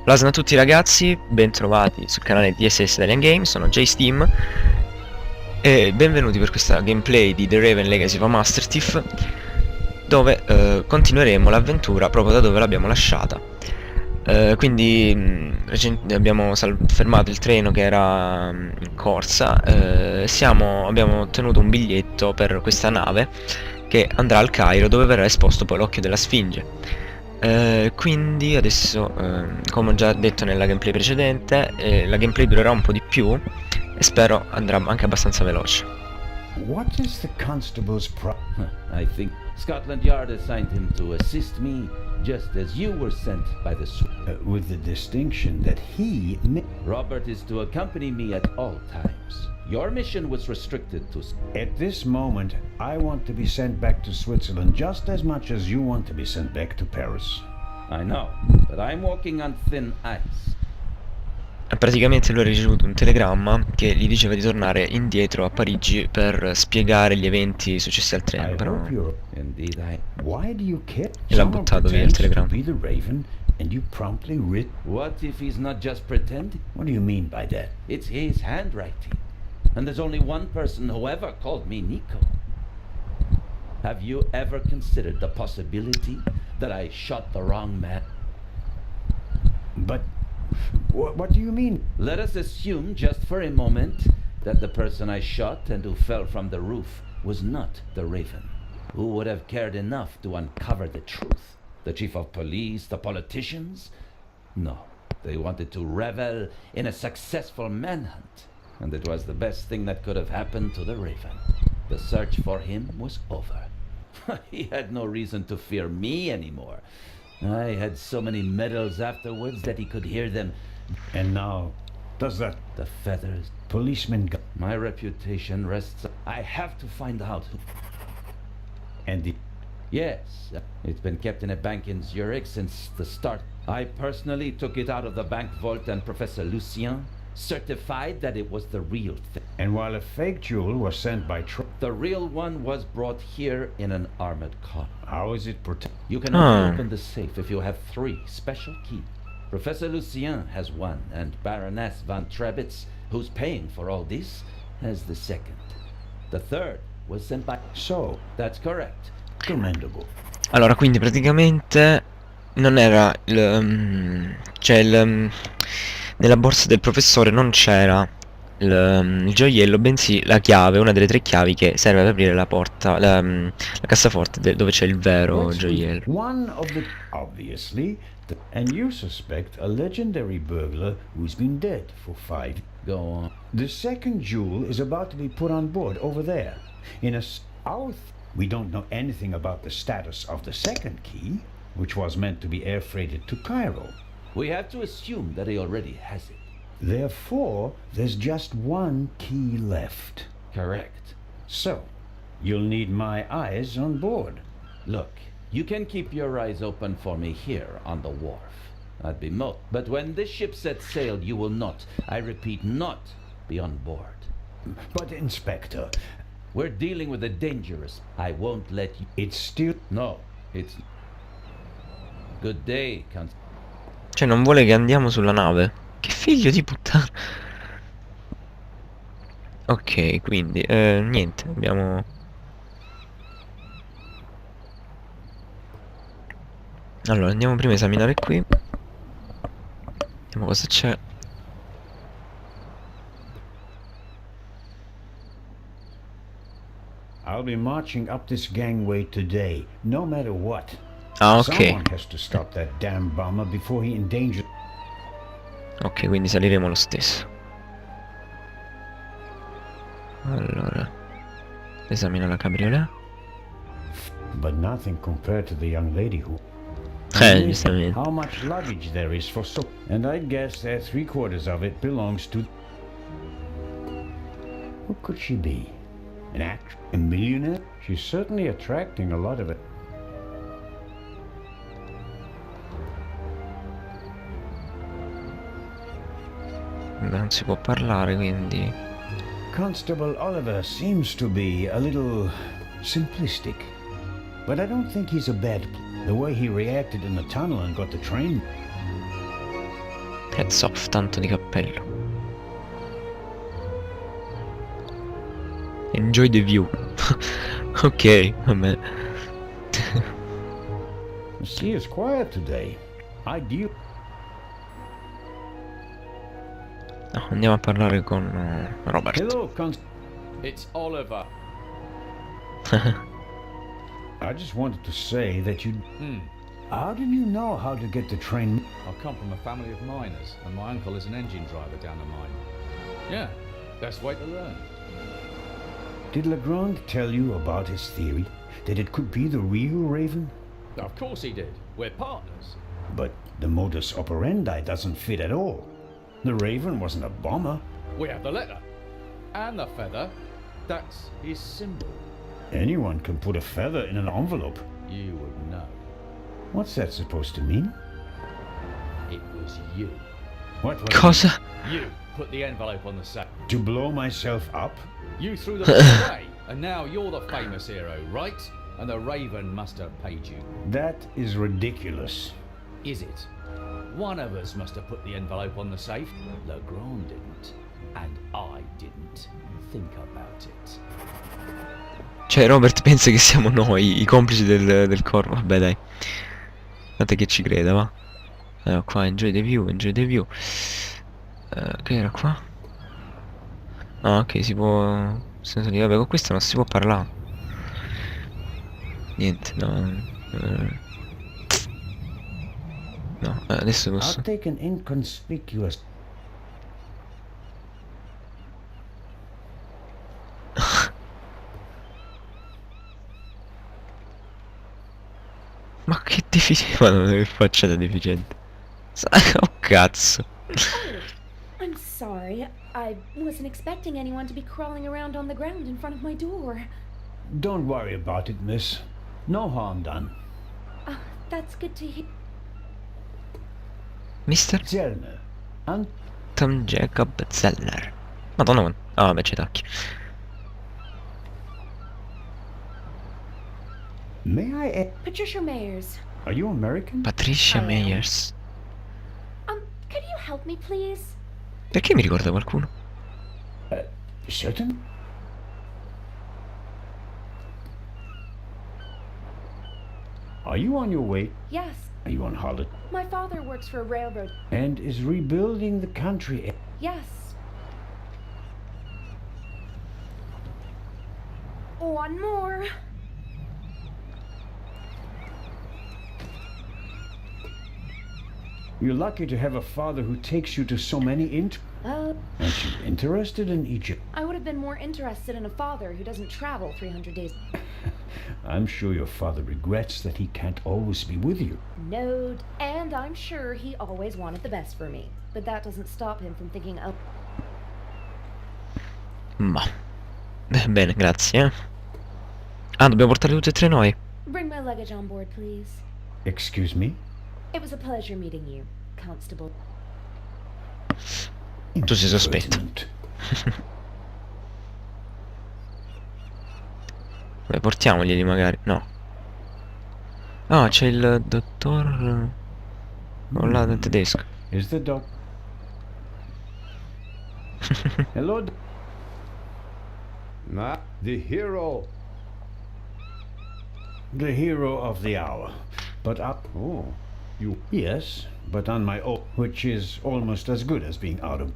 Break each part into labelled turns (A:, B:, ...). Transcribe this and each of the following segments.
A: Buonasera a tutti ragazzi, bentrovati sul canale di SS Italian Games, sono JSteam e benvenuti per questa gameplay di The Raven Legacy of a Master Thief, dove continueremo l'avventura proprio da dove l'abbiamo lasciata. Quindi abbiamo fermato il treno che era in corsa, abbiamo ottenuto un biglietto per questa nave che andrà al Cairo, dove verrà esposto poi l'occhio della Sfinge. Quindi adesso, come ho già detto nella gameplay precedente, la gameplay durerà un po' di più e spero andrà anche abbastanza veloce.
B: What is the constable's
C: I think Scotland Yard assigned him to assist me, just as you were sent by the
B: with the distinction that
C: Robert is to accompany me at all times. Your mission was restricted to...
B: At this moment, I want to be sent back to Switzerland just as much as you want to be sent back to Paris.
C: I know, but I'm walking on thin ice.
A: Praticamente lui ha ricevuto un telegramma che gli diceva di tornare indietro a Parigi per spiegare gli eventi successi al treno, però...
B: Why do you care?
A: E l'ha buttato via il telegramma.
B: And you promptly
C: What if he's not just pretending?
B: What do you mean by that?
C: It's his handwriting. And there's only one person who ever called me Nico. Have you ever considered the possibility that I shot the wrong man?
B: But what do you mean?
C: Let us assume just for a moment that the person I shot and who fell from the roof was not the Raven. Who would have cared enough to uncover the truth? The chief of police, the politicians? No, they wanted to revel in a successful manhunt. And it was the best thing that could have happened to the Raven. The search for him was over. He had no reason to fear me anymore. I had so many medals afterwards that he could hear them.
B: And now, does that...
C: The feathers.
B: Policeman...
C: My reputation rests... I have to find out who...
B: And the...
C: Yes, it's been kept in a bank in Zurich since the start. I personally took it out of the bank vault, and Professor Lucien certified that it was the real thing.
B: And while a fake jewel was sent by
C: the real one was brought here in an armored car.
B: How is it protected?
C: You can only open the safe if you have 3 special keys. Professor Lucien has one, and Baroness von Trebitz, who's paying for all this, has the second. The third was sent by...
B: So,
C: that's correct.
B: Commendable.
A: Allora, quindi praticamente non era nella borsa del professore non c'era il gioiello, bensì la chiave, una delle 3 chiavi che serve ad aprire la porta, la cassaforte dove c'è il vero gioiello.
B: One of the... Obviously, and you suspect a legendary burglar who's been dead for 5.
C: Go on.
B: The second jewel is about to be put on board over there. We don't know anything about the status of the second key, which was meant to be air freighted to Cairo.
C: We have to assume that he already has it.
B: Therefore, there's just one key left.
C: Correct.
B: So, you'll need my eyes on board.
C: Look, you can keep your eyes open for me here on the wharf. I'd be but when this ship sets sail, you will not, I repeat, not be on board.
B: But, Inspector...
C: We're dealing with a dangerous... I won't let you...
B: It's still...
C: No, it's... Good day,
A: Cioè non vuole che andiamo sulla nave. Che figlio di puttana. Ok, quindi niente, abbiamo... Allora andiamo prima a esaminare qui. Vediamo cosa c'è.
B: I'll be marching up this gangway today, no matter what.
A: Ah, ok.
B: Someone has to stop that damn bomber before he endangers...
A: Ok, quindi saliremo lo stesso. Allora, esamina la cabriolet.
B: But nothing compared to the young lady who...
A: Giustamente.
B: How much luggage there is for so... And I guess that 3/4 of it belongs to... Who could she be? An actress? A millionaire? She's certainly attracting a lot of it.
A: Non si può parlare, quindi...
B: Constable Oliver seems to be a little simplistic. But I don't think he's a bad... The way he reacted in the tunnel and got the train...
A: Heads off, tanto di cappello. Enjoy the view. Ok, vabbè.
B: The sea is quiet today. Ideal.
A: No, andiamo a parlare con Robert.
B: Hello,
D: It's Oliver.
B: I just wanted to say that you... How did you know how to get the train?
D: I come from a family of miners, and my uncle is an engine driver down the mine. Yeah, best way to learn.
B: Did Legrand tell you about his theory? That it could be the real Raven?
D: Of course he did. We're partners.
B: But the modus operandi doesn't fit at all. The Raven wasn't a bomber.
D: We have the letter. And the feather. That's his symbol.
B: Anyone can put a feather in an envelope.
D: You would know.
B: What's that supposed to mean?
D: It was you.
B: What was
A: Cosa?
D: You put the envelope on the sack.
B: To blow myself up?
D: You threw the book away, and now you're the famous hero, right? And the Raven must have paid you.
B: That is ridiculous.
D: Is it? One of us must have put the envelope on the safe. Legrand didn't. And I didn't. Think about it.
A: Cioè, Robert pensa che siamo noi i complici del corpo. Vabbè, dai. Guardate che ci creda, va. Allora, qua, enjoy the view, enjoy the view. Che era qua? Ah, ok, si può... Vabbè, con questo non si può parlare. Niente, no. No, adesso posso...
B: I'll take an inconspicuous...
A: Ma che deficiente. Madonna, che faccia da deficiente. Oh cazzo.
E: I'm sorry. I wasn't expecting anyone to be crawling around on the ground in front of my door.
B: Don't worry about it, miss. No harm done.
E: That's good to hear.
A: Mr.
B: Zellner.
A: Tom Jacob Zeller. Madonna. Ah, vabbè, c'è tacchi.
B: May I...
E: Patricia Mayers.
B: Are you American?
A: Patricia
E: I am.
A: Meyers.
E: Could you help me, please?
A: Perché mi ricorda qualcuno?
B: Certain? Are you on your way?
E: Yes.
B: Are you on holiday?
E: My father works for a railroad.
B: And is rebuilding the country.
E: Yes. One more.
B: You're lucky to have a father who takes you to so many Aren't you interested in Egypt?
E: I would have been more interested in a father who doesn't travel 300 days.
B: I'm sure your father regrets that he can't always be with you.
E: No, and I'm sure he always wanted the best for me. But that doesn't stop him from thinking of...
A: Ma. Bene, grazie. Ah, dobbiamo portare tutti e tre noi.
E: Bring my luggage on board, please.
B: Excuse me?
E: It was a pleasure meeting you, Constable.
A: Tu sei sospetto.
B: Impertinent.
A: Beh, portiamoglieli magari. No. Ah, c'è il dottor... Oh, là, del tedesco.
B: Is the doc... Hello?
F: The hero.
B: The hero of the hour. But up...
F: Oh, you.
B: Yes, but on my own, which is almost as good as being out of...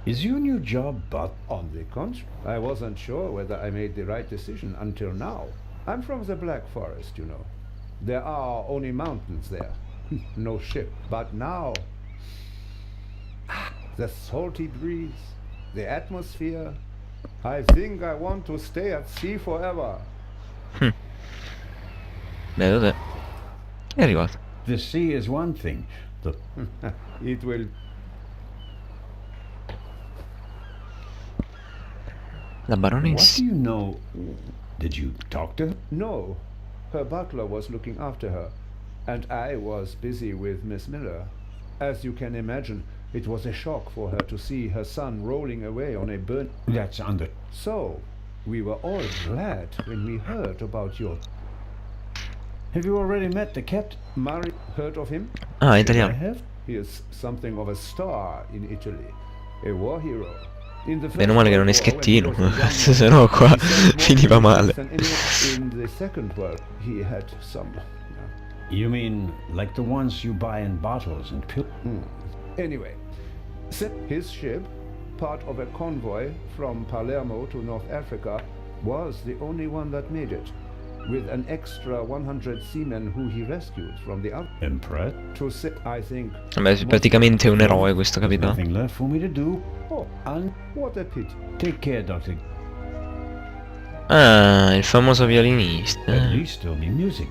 B: Is your new job but...
F: On the contrary, I wasn't sure whether I made the right decision until now. I'm from the Black Forest, you know. There are only mountains there. No ship. But now... The salty breeze, the atmosphere... I think I want to stay at sea forever.
A: Beh, dov'è? È arrivato.
B: The sea is one thing. The...
F: It will...
A: La
B: What
A: baronessa.
B: do you know? Did you talk to her?
F: No. Her butler was looking after her, and I was busy with Miss Miller. As you can imagine, it was a shock for her to see her son rolling away on a burn.
B: That's under...
F: So, we were all glad when we heard about your...
B: Have you already met the captain?
F: Mari, heard of him?
A: Ah,
B: I
A: italiano.
B: have.
F: He is something of a star in Italy, a war hero. In the
A: Meno
F: First
A: male che non è
F: World War, when he
A: Schettino,
F: was a young man,
A: se no qua
F: he sent more
A: finiva male.
F: than anyone. In the Second World, he had some.
B: You mean like the ones you buy in bottles and pills?
F: Anyway, his ship, part of a convoy from Palermo to North Africa, was the only one that made it, with an extra 100 seamen who he rescued from the other.
B: Impressed?
F: To say, I think.
A: Vabbè, praticamente è un eroe questo capitano.
B: Nothing left for me to do.
F: Oh,
B: And
F: what a pity.
B: take care, Doctor.
A: Ah, il famoso violinista.
B: At least there'll be music.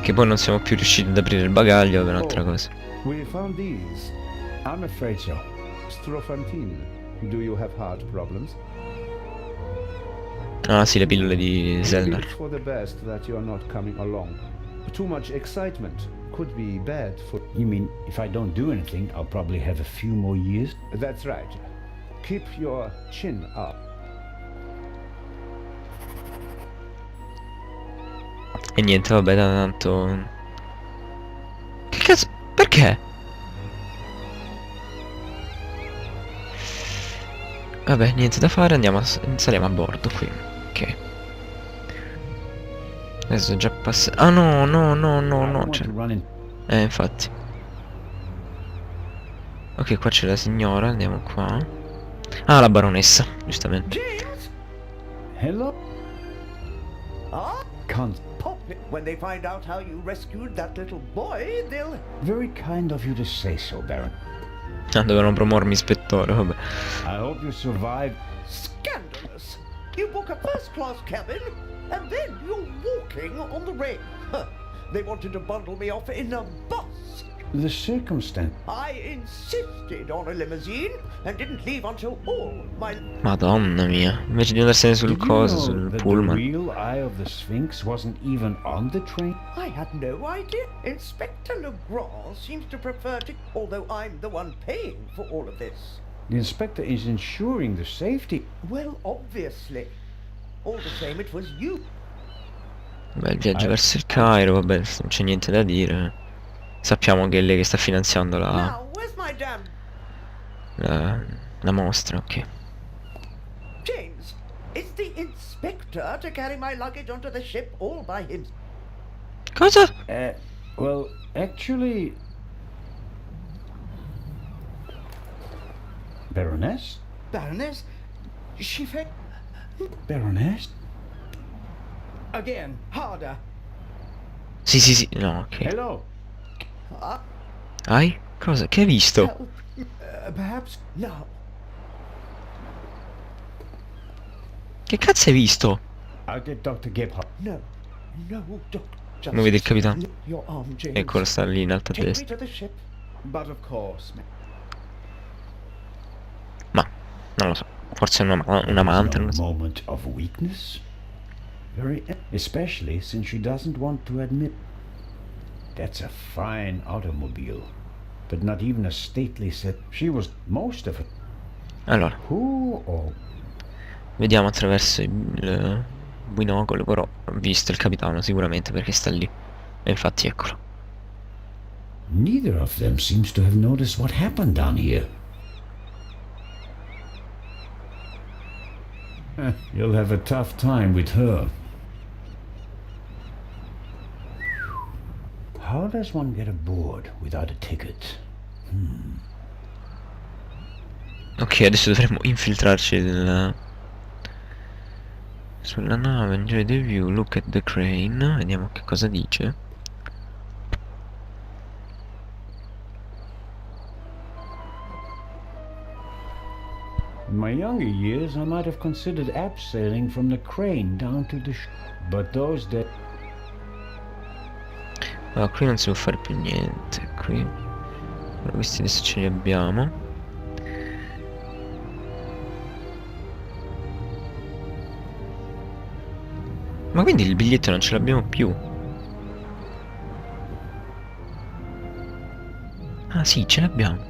A: Che poi non siamo più riusciti ad aprire il bagaglio per un'altra cosa.
F: We found these.
B: I'm afraid so.
F: Strophantine. Do you have heart problems?
A: Ah sì, le pillole di
F: Maybe
A: Zelda.
F: it's for the best that you're not coming along. Too much excitement could be bad for.
B: You mean if I don't do anything, I'll probably have a few more years?
F: That's right. Keep your chin up.
A: E niente, vabbè, tanto. Che cazzo? Perché? Vabbè, niente da fare, saliamo a bordo qui. Ok. Adesso è già passato. Ah no, no, no, no,
B: I don't
A: no.
B: want
A: Cioè...
B: to run in.
A: Infatti. Ok, qua c'è la signora, andiamo qua. Ah, la baronessa, giustamente.
G: James?
B: Hello?
G: Ah?
B: Can't.
G: Pop it. When they find out how you rescued that little boy, they'll...
B: Very kind of you to say so, Baron.
A: Ah, dovevano promuovermi ispettore, vabbè.
B: I hope you survive.
G: Scandalous. You book a first-class cabin, and then you're walking on the rail. Huh. They wanted to bundle me off in a bus.
B: The circumstance.
G: I insisted on a limousine and didn't leave until all my...
A: Madonna mia. Invece di andarsene sul
B: Did you
A: coso,
B: know
A: sul
B: that the
A: pullman.
B: real Eye of the Sphinx wasn't even on the train?
G: I had no idea. Inspector Legrand seems to prefer to... Although I'm the one paying for all of this.
B: The inspector is ensuring the safety.
G: Well, obviously. All the same, it was you.
A: Beh, il viaggio verso il Cairo, vabbè, non c'è niente da dire. Sappiamo che è lei che sta finanziando
G: Now, where's my damn...
A: la mostra, ok.
G: James, it's the inspector to carry my luggage onto the ship all by himself.
A: Cosa?
B: Well, actually... Baroness?
G: Baroness, she fell...
B: Baroness?
G: Again, harder.
A: Sì, sì, sì, no, ok.
B: Hello?
A: Hai? Cosa? Che hai visto?
G: Help. Perhaps now.
A: Che cazzo hai visto?
B: I'll get Dr. Gebhardt.
G: No, no, Doctor. Just
A: Come vedi il capitano?
G: lift your arm, James.
A: Eccolo, sta lì in alto a
G: Take me
A: destra.
G: to the ship. But of course.
A: Ma, non lo so. Forse è un amante, non
B: No
A: lo so.
B: moment of weakness? Very... Especially since she doesn't want to admit. That's a fine automobile. But not even a stately set. She was most of it.
A: Allora,
B: Who or...
A: vediamo attraverso il binocolo, però ho visto il capitano sicuramente perché sta lì. E infatti eccolo.
B: Neither of them seems to have noticed what happened down here. You'll have a tough time with her. How does one get aboard without a ticket?
A: Ok, adesso dovremmo infiltrarci sulla nave. Enjoy the view, look at the crane. Vediamo che cosa dice.
B: In my younger years, I might have considered abseiling from the crane down to the but those that...
A: Allora, qui non si può fare più niente. Qui allora, questi adesso ce li abbiamo. Ma quindi il biglietto non ce l'abbiamo più? Ah sì, ce l'abbiamo.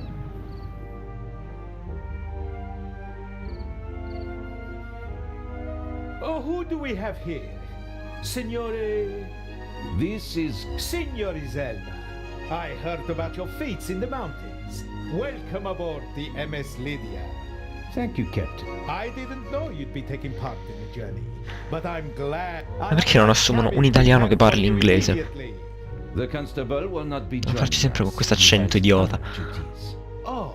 F: Oh, who do we have here?
H: Signore...
C: This is...
H: Signor Zelda, I heard about your feats in the mountains. Welcome aboard the MS Lydia.
B: Thank you, Captain.
H: I didn't know you'd be taking part in the journey, but I'm glad.
A: Ma perché non assumono un italiano che parli inglese?
C: The constable will not be
A: Non farci sempre con
C: joining
A: questo
C: us.
A: accento
C: He has
A: idiota.
C: other duties.
H: Oh,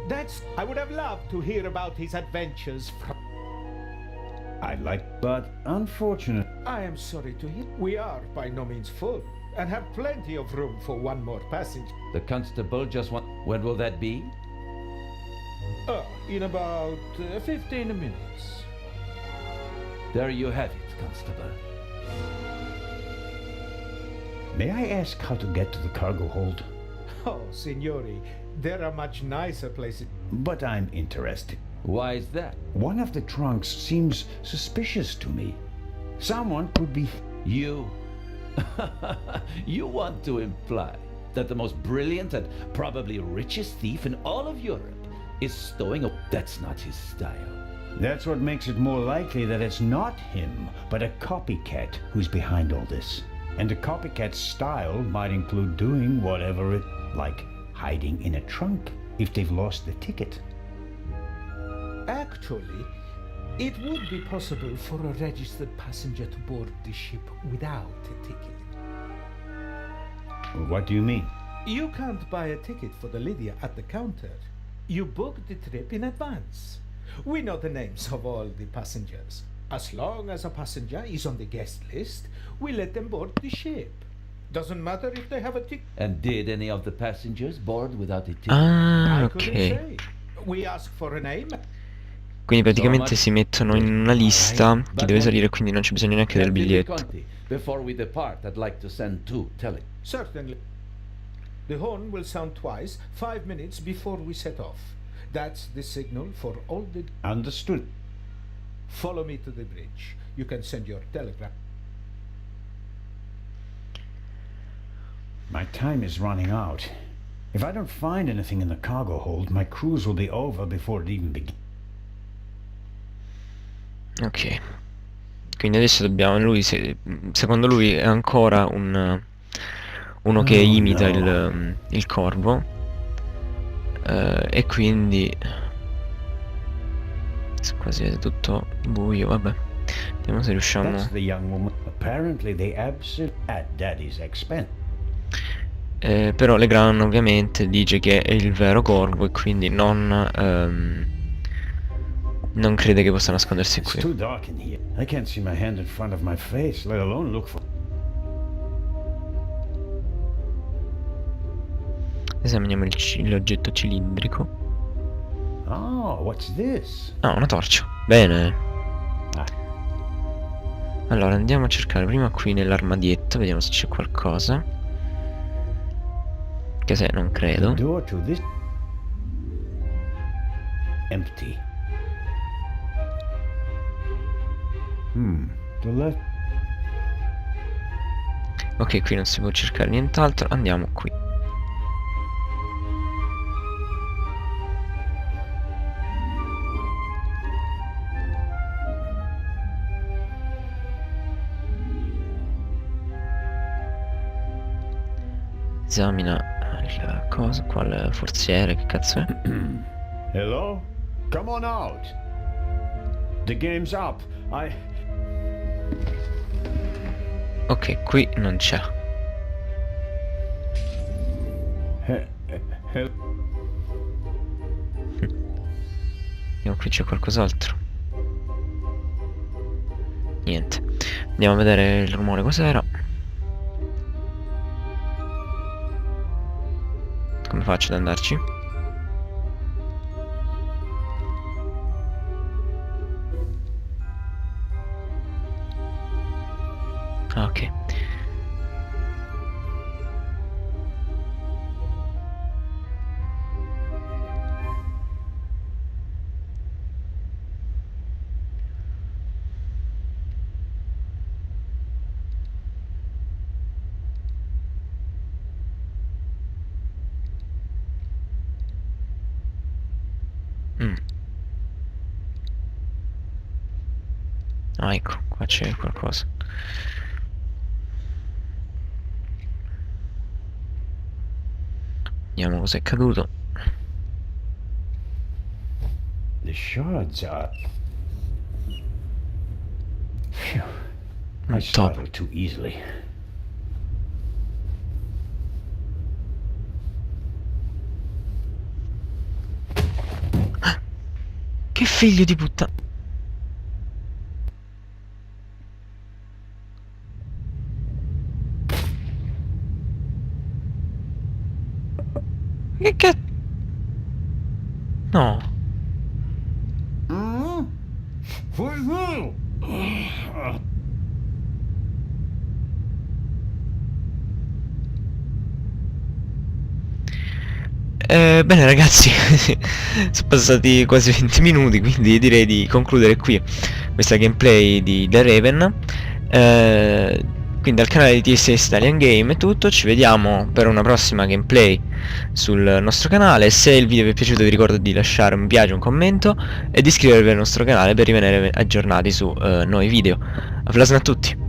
H: that's... I would have loved to hear about his adventures from...
B: I'd like, but unfortunate.
H: I am sorry to hear. We are by no means full, and have plenty of room for one more passenger.
C: The constable just want... When will that be?
H: In about 15 minutes.
C: There you have it, constable.
B: May I ask how to get to the cargo hold?
H: Oh, signori, there are much nicer places.
B: But I'm interested.
C: Why is that?
B: One of the trunks seems suspicious to me. Someone could be...
C: You... You want to imply that the most brilliant and probably richest thief in all of Europe is stowing a... That's not his style.
B: That's what makes it more likely that it's not him, but a copycat who's behind all this. And a copycat's style might include doing whatever it... like hiding in a trunk if they've lost the ticket.
H: Actually, it would be possible for a registered passenger to board the ship without a ticket.
B: What do you mean?
H: You can't buy a ticket for the Lydia at the counter. You book the trip in advance. We know the names of all the passengers. As long as a passenger is on the guest list, we let them board the ship. Doesn't matter if they have a ticket.
C: And did any of the passengers board without a ticket?
A: Ah,
H: I couldn't
A: ok.
H: say. We ask for a name.
A: Quindi praticamente si mettono in una lista chi deve salire, quindi non c'è bisogno neanche del
C: Captain
A: biglietto.
C: Conti, before we depart, I'd like to send two
H: Certainly. The horn will sound twice, 5 minutes before we set off. That's the signal for all the...
B: Understood.
H: Follow me to the bridge. You can send your telegram.
B: My time is running out. If I don't find anything in the cargo hold, my cruise will be over before it even begins.
A: Ok. Quindi adesso dobbiamo... Lui, secondo lui è ancora uno che imita il corvo. E quindi... Qua si vede tutto buio, vabbè. Vediamo se riusciamo...
B: That's the young woman. Apparently they absolutely at Daddy's expense.
A: Però Legrand ovviamente dice che è il vero corvo e quindi non crede che possa nascondersi
B: It's
A: qui.
B: too dark in here. I can't see my hand in front of my face, let alone look for...
A: Esaminiamo l'oggetto cilindrico.
B: Oh, what's this?
A: Ah, una torcia. Bene.
B: Ah.
A: Allora andiamo a cercare prima qui nell'armadietto, vediamo se c'è qualcosa. Che se non credo.
B: Door to this... empty. The left...
A: Ok, qui non si può cercare nient'altro, andiamo qui. Esamina il coso qua, il forziere, che cazzo è?
B: Hello? Come on out. The game's up.
A: Ok, qui non c'è. Vediamo, qui c'è qualcos'altro. Niente. Andiamo a vedere il rumore cos'era. Come faccio ad andarci? Ah, ok. Ah, ecco, qua c'è qualcosa. Vediamo cosa è caduto.
B: The shards are... Phew. I
A: Top.
B: startled too easily.
A: Che figlio di puttana. Che cazzo? No. Bene ragazzi, sono passati quasi 20 minuti, quindi direi di concludere qui questa gameplay di The Raven. Quindi al canale di TSS Italian Game è tutto, ci vediamo per una prossima gameplay sul nostro canale. Se il video vi è piaciuto vi ricordo di lasciare un mi piace, un commento e di iscrivervi al nostro canale per rimanere aggiornati su nuovi video. A Plasma a tutti!